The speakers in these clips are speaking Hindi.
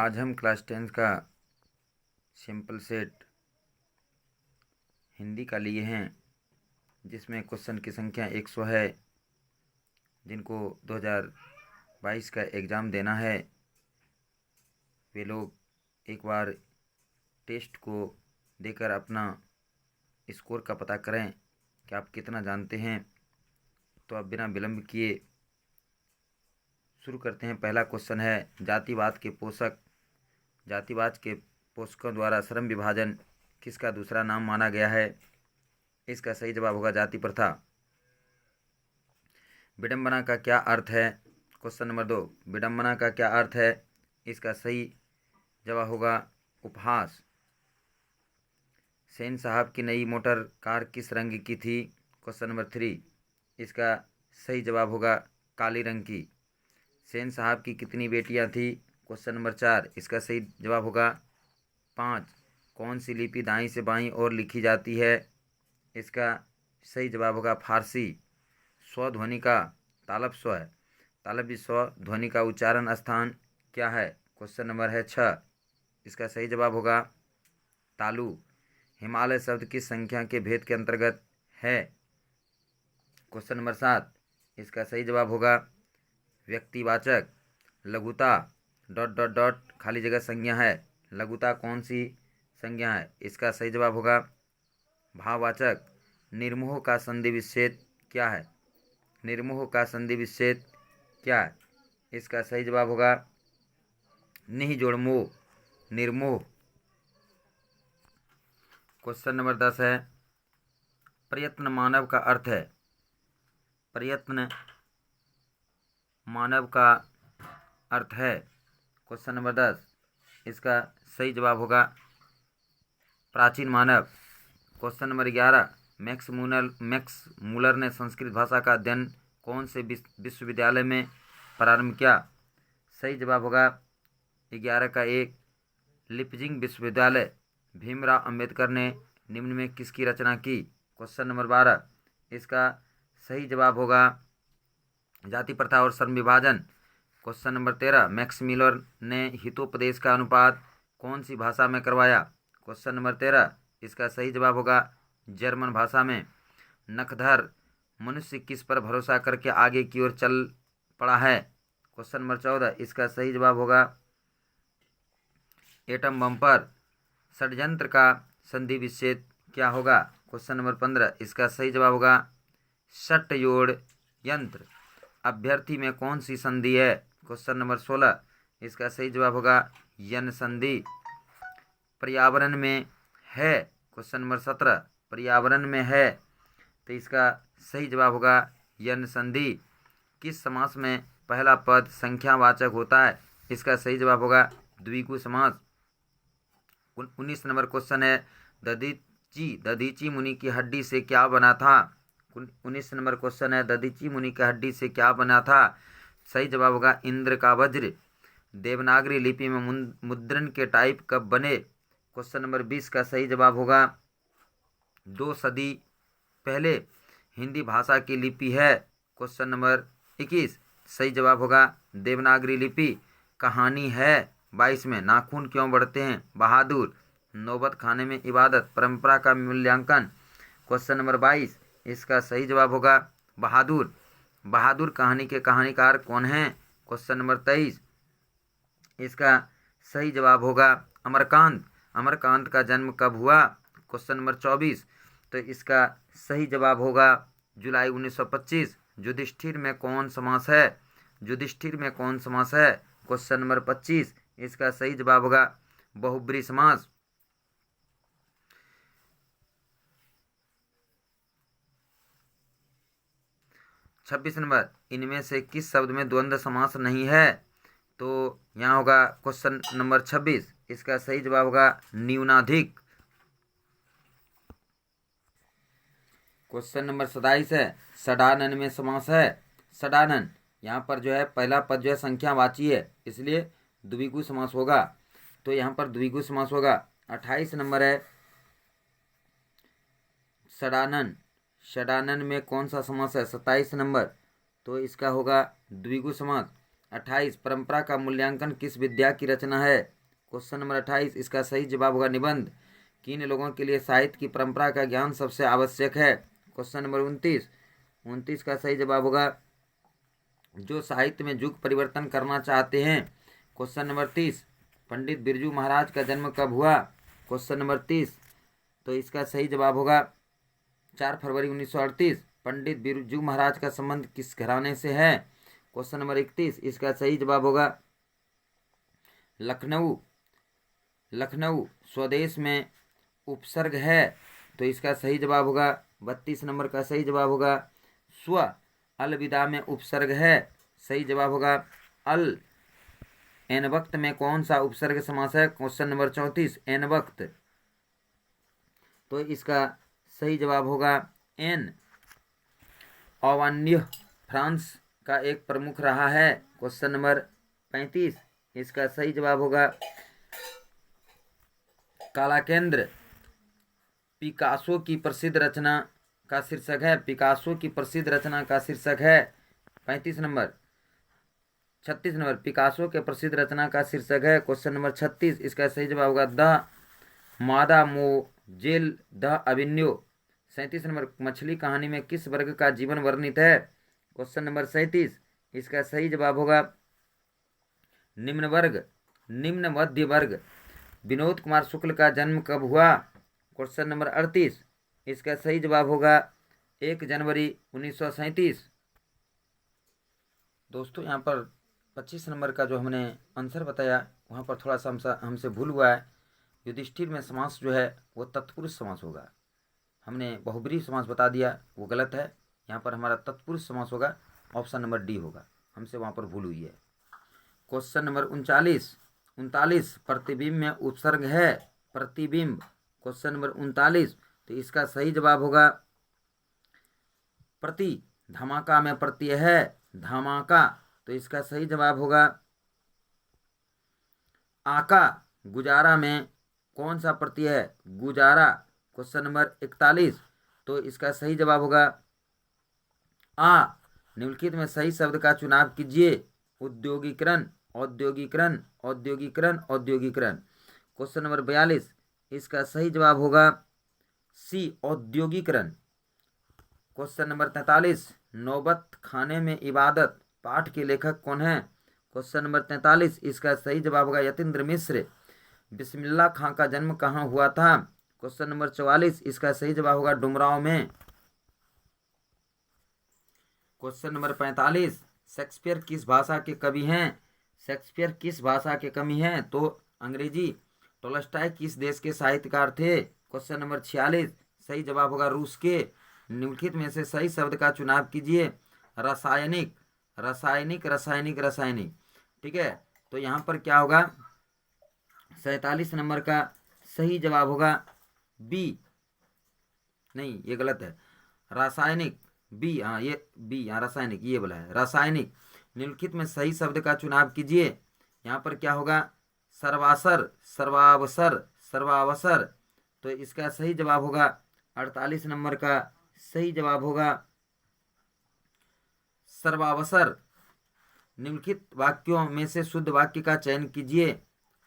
आज हम क्लास 10 का सिंपल सेट हिंदी का लिए हैं, जिसमें क्वेश्चन की संख्या 100 है। जिनको 2022 का एग्ज़ाम देना है वे लोग एक बार टेस्ट को देकर अपना स्कोर का पता करें कि आप कितना जानते हैं। तो अब बिना विलंब किए शुरू करते हैं। पहला क्वेश्चन है, जातिवाद के पोषक। जातिवाद के पोषकों द्वारा श्रम विभाजन किसका दूसरा नाम माना गया है? इसका सही जवाब होगा जाति प्रथा। विडंबना का क्या अर्थ है? क्वेश्चन नंबर 2, विडंबना का क्या अर्थ है? इसका सही जवाब होगा उपहास। सेन साहब की नई मोटर कार किस रंग की थी? क्वेश्चन नंबर 3, इसका सही जवाब होगा काली रंग की। सेन साहब की कितनी बेटियां थी? क्वेश्चन नंबर 4, इसका सही जवाब होगा 5। कौन सी लिपि दाईं से बाईं ओर लिखी जाती है? इसका सही जवाब होगा फारसी। स्व ध्वनि का तालब स्व है। तालव्य स्व ध्वनि का उच्चारण स्थान क्या है? क्वेश्चन नंबर है 6, इसका सही जवाब होगा तालु। हिमालय शब्द किस संख्या के भेद के अंतर्गत है? क्वेश्चन नंबर 7, इसका सही जवाब होगा व्यक्तिवाचक। लघुता डॉट डॉट डॉट खाली जगह संज्ञा है। लघुता कौन सी संज्ञा है? इसका सही जवाब होगा भाववाचक। निर्मोह का संधि विच्छेद क्या है? निर्मोह का संधि विच्छेद क्या है? इसका सही जवाब होगा निहि जोड़ मोह, निर्मोह। क्वेश्चन नंबर 10 है, प्रयत्न मानव का अर्थ है। प्रयत्न मानव का अर्थ है। क्वेश्चन नंबर 10, इसका सही जवाब होगा प्राचीन मानव। क्वेश्चन नंबर 11, मैक्स मूलर ने संस्कृत भाषा का अध्ययन कौन से विश्वविद्यालय में प्रारंभ किया? सही जवाब होगा 11 का 1, लिपजिंग विश्वविद्यालय। भीमराव अंबेडकर ने निम्न में किसकी रचना की? क्वेश्चन नंबर 12, इसका सही जवाब होगा जाति प्रथा और श्रम विभाजन। क्वेश्चन नंबर 13, मैक्स मूलर ने हितोपदेश का अनुपात कौन सी भाषा में करवाया? क्वेश्चन नंबर 13, इसका सही जवाब होगा जर्मन भाषा में। नखधर मनुष्य किस पर भरोसा करके आगे की ओर चल पड़ा है? क्वेश्चन नंबर 14, इसका सही जवाब होगा एटम बम पर। षड्यंत्र का संधि विच्छेद क्या होगा? क्वेश्चन नंबर 15, इसका सही जवाब होगा षट्योड़ यंत्र। अभ्यर्थी में कौन सी संधि है? क्वेश्चन नंबर 16, इसका सही जवाब होगा यन संधि। पर्यावरण में है। क्वेश्चन नंबर 17, पर्यावरण में है, तो इसका सही जवाब होगा यन संधि। किस समास में पहला पद संख्यावाचक होता है? इसका सही जवाब होगा द्विगु समास। 19 नंबर क्वेश्चन है, दधीची मुनि की हड्डी से क्या बना था? 19 नंबर क्वेश्चन है, दधीची मुनि की हड्डी से क्या बना था? सही जवाब होगा इंद्र का वज्र। देवनागरी लिपि में मुद्रण के टाइप कब बने? क्वेश्चन नंबर 20 का सही जवाब होगा 2 सदी पहले। हिंदी भाषा की लिपि है। क्वेश्चन नंबर 21, सही जवाब होगा देवनागरी लिपि। कहानी है 22 में, नाखून क्यों बढ़ते हैं? बहादुर। नौबत खाने में इबादत, परंपरा का मूल्यांकन। क्वेश्चन नंबर 22, इसका सही जवाब होगा बहादुर। बहादुर कहानी के कहानीकार कौन हैं? क्वेश्चन नंबर 23, इसका सही जवाब होगा अमरकांत। अमरकांत का जन्म कब हुआ? क्वेश्चन नंबर 24, तो इसका सही जवाब होगा जुलाई 1925। युधिष्ठिर में कौन समास है? युधिष्ठिर में कौन समास है? क्वेश्चन नंबर 25, इसका सही जवाब होगा बहुब्री समास। छब्बीस नंबर, इनमें से किस शब्द में द्वंद्व समास नहीं है? तो यहाँ होगा क्वेश्चन नंबर 26, इसका सही जवाब होगा न्यूनाधिक। क्वेश्चन नंबर 27 है, षडानन में समास है। षडानन यहाँ पर जो है पहला पद जो है संख्यावाची है, इसलिए द्विगु समास होगा, तो यहाँ पर द्विगु समास होगा। 28 नंबर है षडानन। षडानन में कौन सा समास है? 27 नंबर, तो इसका होगा द्विगु समास। 28 परंपरा का मूल्यांकन किस विद्या की रचना है? क्वेश्चन नंबर 28 इसका सही जवाब होगा निबंध। किन लोगों के लिए साहित्य की परंपरा का ज्ञान सबसे आवश्यक है? क्वेश्चन नंबर 29 का सही जवाब होगा जो साहित्य में युग परिवर्तन करना चाहते हैं। क्वेश्चन नंबर 30 पंडित बिरजू महाराज का जन्म कब हुआ? क्वेश्चन नंबर 30 तो इसका सही जवाब होगा 4 फरवरी 1938। पंडित बिरजू महाराज का संबंध किस घराने से है? क्वेश्चन नंबर 31 इसका सही जवाब होगा लखनऊ स्वदेश में उपसर्ग है, तो इसका सही जवाब होगा 32 नंबर का सही जवाब होगा स्व। अलविदा में उपसर्ग है, सही जवाब होगा अल। एन वक्त में कौन सा उपसर्ग समास है? क्वेश्चन नंबर 34 एन वक्त, तो इसका सही जवाब होगा एन। अवान्य फ्रांस का एक प्रमुख रहा है। क्वेश्चन नंबर 35 इसका सही जवाब होगा कालाकेंद्र। पिकासो की प्रसिद्ध रचना का शीर्षक है, पिकासो की प्रसिद्ध रचना का शीर्षक है 36 नंबर पिकासो के प्रसिद्ध रचना का शीर्षक है। क्वेश्चन नंबर 36 इसका सही जवाब होगा द मादामोजेल द अविन्यो। 37 नंबर मछली कहानी में किस वर्ग का जीवन वर्णित है? क्वेश्चन नंबर 37 इसका सही जवाब होगा निम्न मध्य वर्ग। विनोद कुमार शुक्ल का जन्म कब हुआ? क्वेश्चन नंबर 38 इसका सही जवाब होगा 1 जनवरी 1937। दोस्तों यहाँ पर 25 नंबर का जो हमने आंसर बताया वहाँ पर थोड़ा सा हमसे भूल हुआ है। युधिष्ठिर में समास जो है वो तत्पुरुष समास होगा, हमने बहुब्रीहि समास बता दिया, वो गलत है। यहाँ पर हमारा तत्पुरुष समास होगा, ऑप्शन नंबर डी होगा, हमसे वहाँ पर भूल हुई है। क्वेश्चन नंबर 39 प्रतिबिंब में उपसर्ग है, प्रतिबिंब। क्वेश्चन नंबर 39 तो इसका सही जवाब होगा प्रति। धमाका में प्रत्यय है धमाका, तो इसका सही जवाब होगा आका। गुजारा में कौन सा प्रत्यय है? गुजारा। क्वेश्चन नंबर 41 तो इसका सही जवाब होगा आ। निम्नलिखित में सही शब्द का चुनाव कीजिए। उद्योगीकरण औद्योगिकरण औद्योगिकरण औद्योगिकरण। क्वेश्चन नंबर 42 इसका सही जवाब होगा सी औद्योगिकरण। क्वेश्चन नंबर 43 नौबत खाने में इबादत पाठ के लेखक कौन है? क्वेश्चन नंबर 43 इसका सही जवाब होगा यतीन्द्र मिश्र। बिस्मिल्लाह खां का जन्म कहाँ हुआ था? क्वेश्चन नंबर 44 इसका सही जवाब होगा डुमराव में। क्वेश्चन नंबर 45 शेक्सपियर किस भाषा के कवि हैं? शेक्सपियर किस भाषा के कवि हैं? तो अंग्रेजी। टोल्स्टॉय किस देश के साहित्यकार थे? क्वेश्चन नंबर 46 सही जवाब होगा रूस के। निम्नलिखित में से सही शब्द का चुनाव कीजिए। रासायनिक रासायनिक रासायनिक रासायनिक, ठीक है। तो यहाँ पर क्या होगा 47 नंबर का सही जवाब होगा बी। नहीं, ये गलत है, रासायनिक बी। हाँ ये बी, हाँ रासायनिक ये बोला है रासायनिक। निम्नलिखित में सही शब्द का चुनाव कीजिए। यहाँ पर क्या होगा सर्वासर सर्वावसर सर्वावसर, तो इसका सही जवाब होगा 48 नंबर का सही जवाब होगा सर्वावसर। निम्नलिखित वाक्यों में से शुद्ध वाक्य का चयन कीजिए।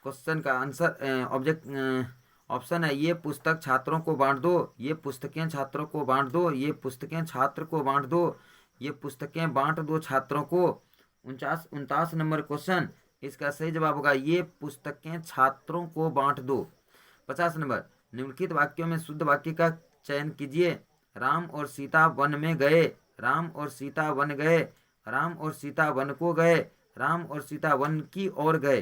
क्वेश्चन का आंसर ऑप्शन है ये पुस्तक छात्रों को बांट दो, ये पुस्तकें छात्रों को बांट दो, ये पुस्तकें छात्र को बांट दो, ये पुस्तकें बांट दो छात्रों को। 49 नंबर क्वेश्चन इसका सही जवाब होगा ये पुस्तकें छात्रों को बांट दो। 50 नंबर निम्नलिखित वाक्यों में शुद्ध वाक्य का चयन कीजिए। राम और सीता वन में गए, राम और सीता वन गए, राम और सीता वन को गए, राम और सीता वन की ओर गए,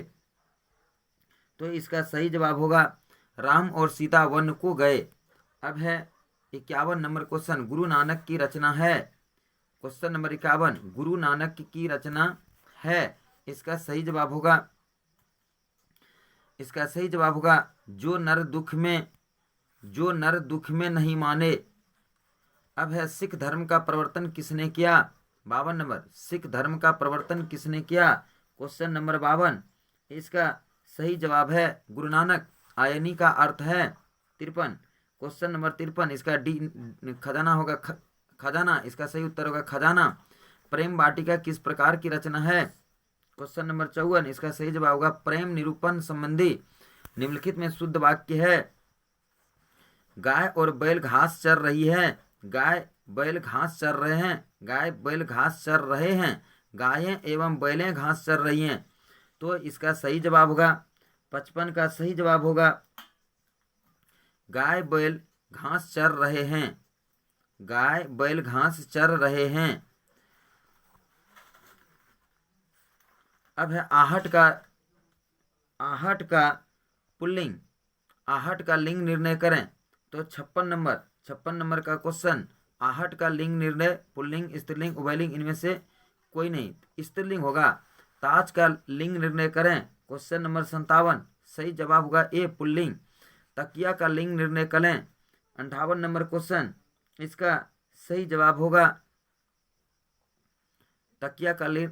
तो इसका सही जवाब होगा राम और सीता वन को गए। अब है 51 नंबर क्वेश्चन गुरु नानक की रचना है। क्वेश्चन नंबर 51 गुरु नानक की रचना है, इसका सही जवाब होगा जो नर दुख में नहीं माने। अब है सिख धर्म का प्रवर्तन किसने किया? 52 नंबर सिख धर्म का प्रवर्तन किसने किया? क्वेश्चन नंबर 52 इसका सही जवाब है गुरु नानक। आयनी का अर्थ है 53। क्वेश्चन नंबर 53 इसका डी खजाना होगा खजाना, इसका सही उत्तर होगा खजाना। प्रेम वाटिका किस प्रकार की रचना है? क्वेश्चन नंबर 54, इसका सही जवाब होगा प्रेम निरूपण संबंधी निम्नलिखित में शुद्ध वाक्य है। गाय और बैल घास चर रही है। गाय बैल घास चर रहे हैं। गाय बैल घास चर रहे हैं। गायें एवं बैलें घास चर रही हैं। तो इसका सही जवाब होगा 55 का सही जवाब होगा गाय बैल घास चर रहे हैं। गाय बैल घास चर रहे हैं। अब है आहट का पुल्लिंग। आहट का लिंग निर्णय करें। तो 56 नंबर का क्वेश्चन, आहट का लिंग निर्णय पुल्लिंग, स्त्रीलिंग, उभयलिंग, इनमें से कोई नहीं, स्त्रीलिंग होगा। ताज का लिंग निर्णय करें। क्वेश्चन नंबर 57, सही जवाब होगा ए पुल्लिंग। तकिया का लिंग निर्णय करें। 58 नंबर क्वेश्चन, इसका सही जवाब होगा तकिया का लिंग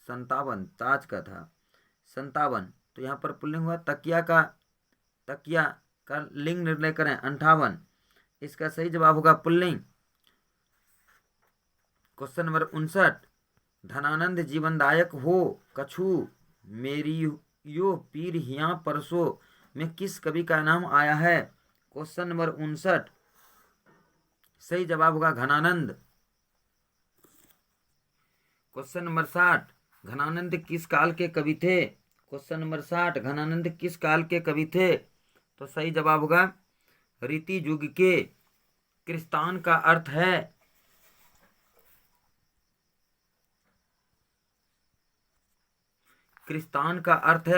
57, ताज का था 57, तो यहाँ पर पुल्लिंग हुआ। तकिया का लिंग निर्णय करें 58, इसका सही जवाब होगा पुल्लिंग। क्वेश्चन नंबर 59, धनानंद जीवनदायक हो कछु मेरी यो पीर हिया परसो में किस कवि का नाम आया है। क्वेश्चन नंबर 59, सही जवाब होगा घनानंद। क्वेश्चन नंबर 60, घनानंद किस काल के कवि थे। क्वेश्चन नंबर 60, घनानंद किस काल के कवि थे। तो सही जवाब होगा रीति युग के। क्रिस्तान का अर्थ है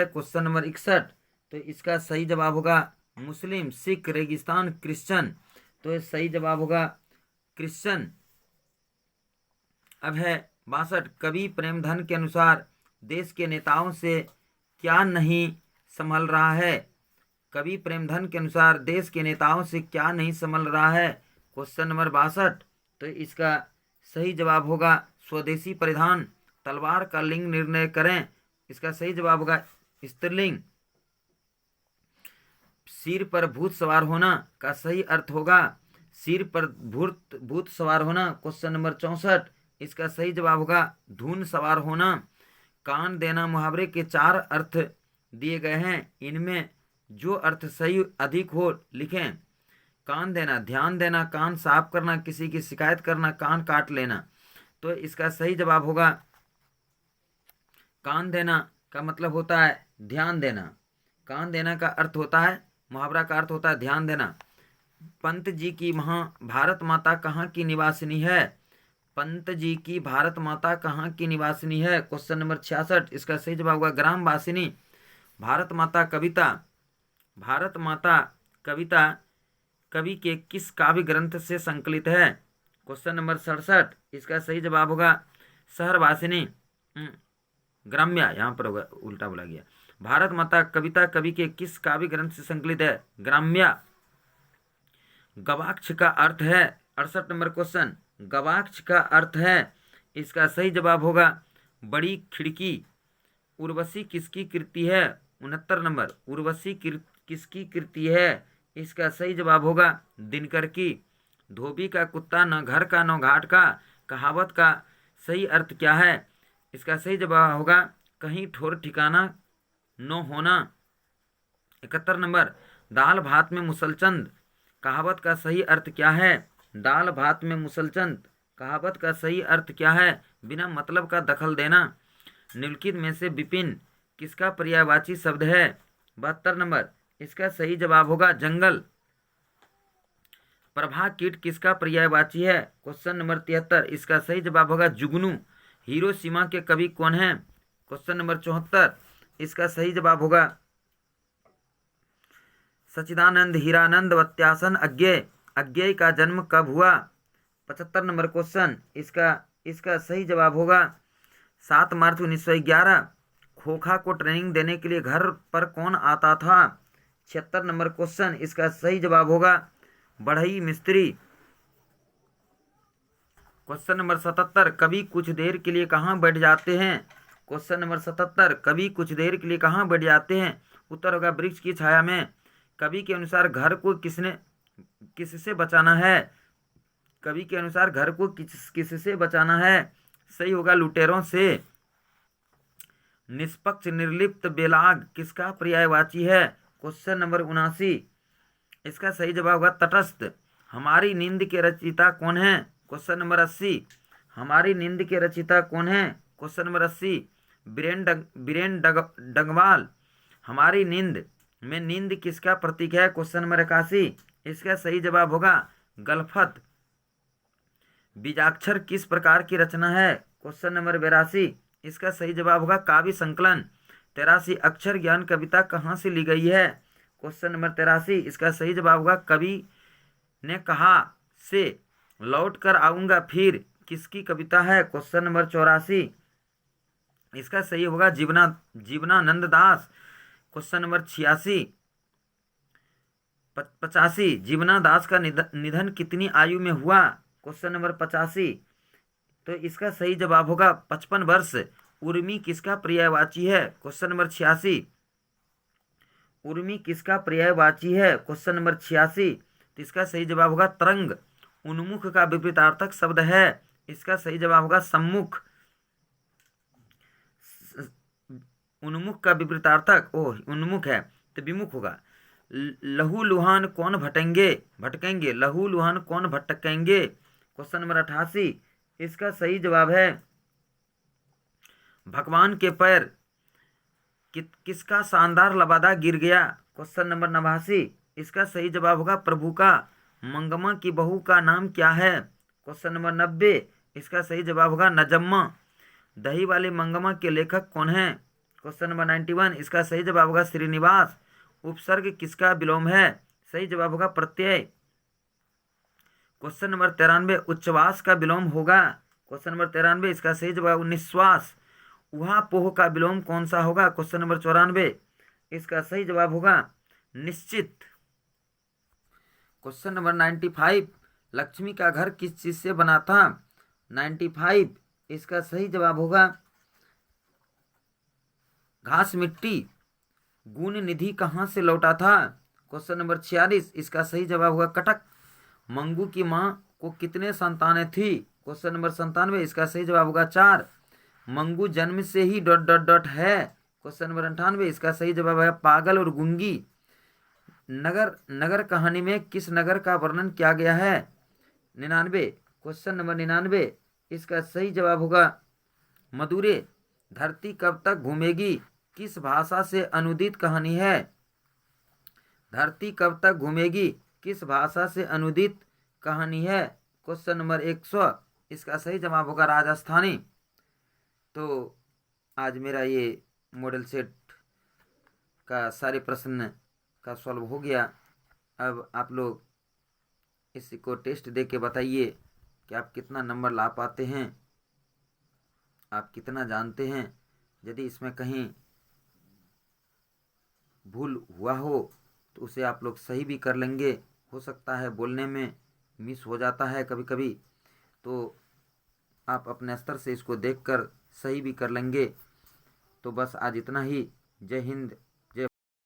क्वेश्चन नंबर 61, तो इसका सही जवाब होगा मुस्लिम, सिख, रेगिस्तान, क्रिश्चियन, तो सही जवाब होगा क्रिश्चियन। अब है 62, कवि प्रेमधन के अनुसार देश के नेताओं से क्या नहीं संभल रहा है। कवि प्रेमधन के अनुसार देश के नेताओं से क्या नहीं संभल रहा है। क्वेश्चन नंबर 62, तो इसका सही जवाब होगा स्वदेशी परिधान। तलवार का लिंग निर्णय करें। इसका सही जवाब होगा स्त्रीलिंग। सिर पर भूत सवार होना का सही अर्थ होगा सिर पर भूत सवार होना। क्वेश्चन नंबर 64, इसका सही जवाब होगा धून सवार होना। कान देना मुहावरे के 4 अर्थ दिए गए हैं, इनमें जो अर्थ सही अधिक हो लिखें। कान देना, ध्यान देना, कान साफ करना, किसी की शिकायत करना, कान काट लेना। तो इसका सही जवाब होगा कान देना का मतलब होता है ध्यान देना। कान देना का अर्थ होता है, मुहावरा का अर्थ होता है ध्यान देना। पंत जी की भारत माता कहाँ की निवासिनी है। पंत जी की भारत माता कहाँ की निवासिनी है। क्वेश्चन नंबर 66, इसका सही जवाब होगा ग्राम वासिनी। भारत माता कविता कवि के किस काव्य ग्रंथ से संकलित है। क्वेश्चन नंबर 67, इसका सही जवाब होगा शहरवासिनी, ग्राम्य, यहाँ पर होगा उल्टा बोला गया। भारत माता कविता कवि के किस काव्य ग्रंथ से संकलित है, ग्राम्य। गवाक्ष का अर्थ है 68 नंबर क्वेश्चन, गवाक्ष का अर्थ है, इसका सही जवाब होगा बड़ी खिड़की। उर्वशी किसकी कृति है, 69 नंबर, उर्वशी किसकी कृति है, इसका सही जवाब होगा दिनकर की। धोबी का कुत्ता न घर का न घाट का कहावत का सही अर्थ क्या है। इसका सही जवाब होगा कहीं ठोर ठिकाना न होना। 71 नंबर, दाल भात में मुसलचंद कहावत का सही अर्थ क्या है। दाल भात में मुसलचंद कहावत का सही अर्थ क्या है, बिना मतलब का दखल देना। निम्नलिखित में से विपिन किसका पर्यायवाची शब्द है। 72 नंबर, इसका सही जवाब होगा जंगल। प्रभा कीट किसका पर्यायवाची है। क्वेश्चन नंबर 73, इसका सही जवाब होगा जुगनू। हिरोशिमा के कवि कौन हैं। क्वेश्चन नंबर 74, इसका सही जवाब होगा सच्चिदानंद हीरानंद वत्यासन अज्ञेय। अज्ञेय का जन्म कब हुआ। 75 नंबर क्वेश्चन, इसका सही जवाब होगा 7 मार्च 1911। खोखा को ट्रेनिंग देने के लिए घर पर कौन आता था। 76 नंबर क्वेश्चन, इसका सही जवाब होगा बढ़ई मिस्त्री। क्वेश्चन नंबर 77, कवि कुछ देर के लिए कहाँ बैठ जाते हैं। क्वेश्चन नंबर 77, कवि कुछ देर के लिए कहाँ बैठ जाते हैं। उत्तर होगा वृक्ष की छाया में। कवि के अनुसार घर को किससे बचाना है। कवि के अनुसार घर को किससे बचाना है, सही होगा लुटेरों से। निष्पक्ष निर्लिप्त बेलाग किसका पर्यायवाची है? क्वेश्चन नंबर 79, इसका सही जवाब होगा तटस्थ। हमारी नींद के रचयिता कौन है? क्वेश्चन नंबर 80, हमारी नींद के रचयिता कौन है? Question number 80, Biren Dangwal. हमारी नींद में नींद किसका प्रतीक है? क्वेश्चन नंबर 81, इसका सही जवाब होगा गलफत। बीजाक्षर किस प्रकार की रचना है? क्वेश्चन नंबर 82, इसका सही जवाब होगा काव्य संकलन। 83, अक्षर ज्ञान कविता कहाँ से ली गई है? क्वेश्चन नंबर 83, इसका सही जवाब होगा कवि ने कहा से। लौट कर आऊंगा फिर किसकी कविता है? क्वेश्चन नंबर 84, इसका सही होगा जीवनानंद दास। क्वेश्चन नंबर 85, जीवना दास का निधन कितनी आयु में हुआ? क्वेश्चन नंबर 85, तो इसका सही जवाब होगा 55 वर्ष। उर्मी किसका पर्यायवाची है? क्वेश्चन नंबर 86, उर्मी किसका पर्यायवाची है? क्वेश्चन नंबर 86, तो इसका सही जवाब होगा तरंग। उन्मुख का विपरीतार्थक शब्द है? इसका सही जवाब होगा सम्मुख। उन्मुख का विपरीतार्थक उन्मुख है तो विमुख होगा। लहू लुहान कौन भटकेंगे? लहू लुहान कौन भटकेंगे? क्वेश्चन नंबर 88, इसका सही जवाब है भगवान के पैर। किसका शानदार लबादा गिर गया? क्वेश्चन नंबर 89, इसका सही जवाब होगा प्रभु का। मंगमा की बहू का नाम क्या है? क्वेश्चन नंबर 90, इसका सही जवाब होगा नजम्मा। दही वाली मंगमा के लेखक कौन है? क्वेश्चन नंबर 91, इसका सही जवाब होगा श्रीनिवास। उपसर्ग किसका विलोम है? सही जवाब होगा प्रत्यय। क्वेश्चन नंबर 93, उच्छ्वास का विलोम होगा? क्वेश्चन नंबर 93, इसका सही जवाब निश्वास। उहा पोह का विलोम कौन सा होगा? क्वेश्चन नंबर 94, इसका सही जवाब होगा निश्चित। क्वेश्चन नंबर 95, लक्ष्मी का घर किस चीज से बना था? 95, इसका सही जवाब होगा घास मिट्टी। गुण निधि कहाँ से लौटा था? क्वेश्चन नंबर 46, इसका सही जवाब होगा कटक। मंगू की माँ को कितने संतानें थी? क्वेश्चन नंबर 97, इसका सही जवाब होगा 4। मंगू जन्म से ही ... है। क्वेश्चन नंबर 98, इसका सही जवाब है पागल और गूंगी। नगर कहानी में किस नगर का वर्णन किया गया है? 99, क्वेश्चन नंबर 99, इसका सही जवाब होगा मदुरै। धरती कब तक घूमेगी किस भाषा से अनुदित कहानी है? धरती कब तक घूमेगी किस भाषा से अनुदित कहानी है? क्वेश्चन नंबर 100, इसका सही जवाब होगा राजस्थानी। तो आज मेरा ये मॉडल सेट का सारे प्रश्न का सॉल्व हो गया। अब आप लोग इसको टेस्ट दे के बताइए कि आप कितना नंबर ला पाते हैं, आप कितना जानते हैं। यदि इसमें कहीं भूल हुआ हो तो उसे आप लोग सही भी कर लेंगे। हो सकता है बोलने में मिस हो जाता है कभी कभी, तो आप अपने स्तर से इसको देखकर सही भी कर लेंगे। तो बस आज इतना ही। जय हिंद,